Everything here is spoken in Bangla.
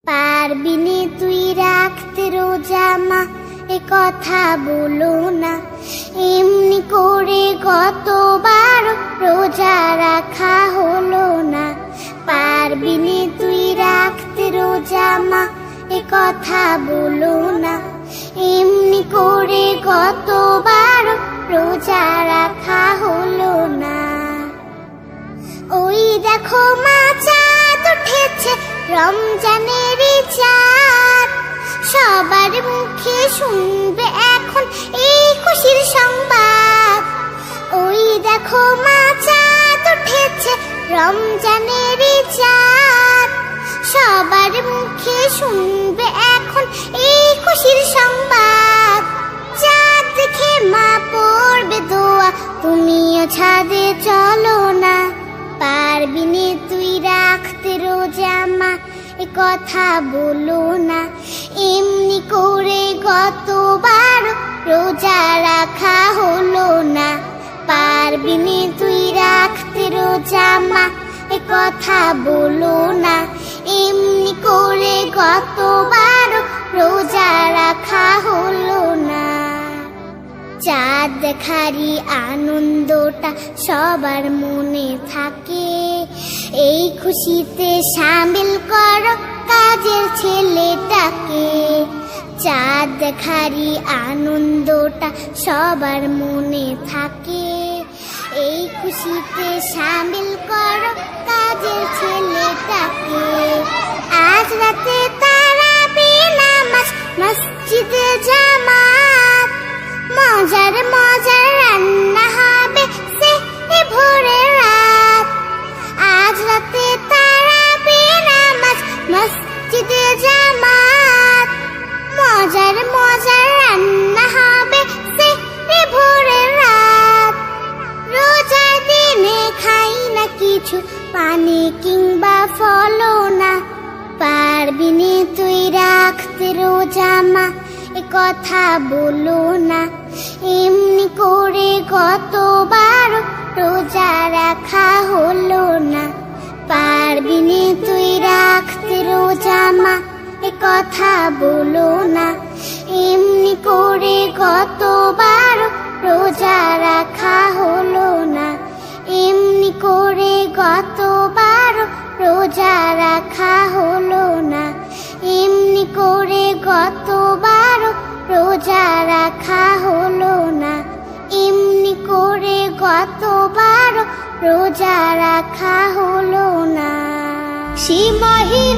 পারবিনে তুই রাখতে রোজা মা, এ কথা বলো না। এমনি করে কতবার রোজা রাখা হলো না। পারবিনে তুই রাখতে রোজা মা, এ কথা বলো না। এমনি করে কতবার রোজা রাখা হলো না। ওই দেখো মা চাঁদ উঠেছে, রমজানের চাঁদ। সবার মুখে শুনবে এখন এই খুশির সংবাদ। ওই দেখো মা চাঁদ উঠেছে, রমজানের চাঁদ। সবার মুখে শুনবে এখন এই খুশির সংবাদ। চাঁদ দেখে মা পড়বে দোয়া, তুমিও ছাদে চলো না। পারবিনে তুই রাখতে রোজা মা, এ কথা বলো না। এমনি করে কতবার রোজা রাখা হলো না। পারবিনে তুই রাখতে রোজা মা, এ কথা বলো না। এমনি করে কতবার রোজা রাখা হলো না। চাঁদ দেখারই আনন্দটা সবার মনে থাকে, এই খুশিতে শামিল করো কাজের ছেলেটাকে। চাঁদ দেখারই আনন্দটা সবার মনে থাকে, এই খুশিতে শামিল করো কাজের ছেলেটাকে। আজ রাতে তারাবির নামাজ, মসজিদে জামাত। মজার মজার রান্না হবে সেহরি ভোরে রাত। আজ রাতে তারাবির নামাজ, মসজিদে জামাত। মজার মজার রান্না হবে সেহরি ভোরে রাত। রোজার দিনে খাই না কিছু, পানি কিংবা ফলও না। পারবিনে তুই রাখতে রোজা মা, এ কথা বলো না। এমনি করে কতবার রোজা রাখা হলো না। পারবিনে তুই রাখতে রোজা মা, এ কথা বলো না। এমনি করে কতবার রোজা রাখা হলো না। এমনি করে কতবার রোজা রাখা হলো না। এমনি করে কতবার রোজা রাখা হলো না। এমনি করে কতবার রোজা রাখা হলো না। সীমাহীন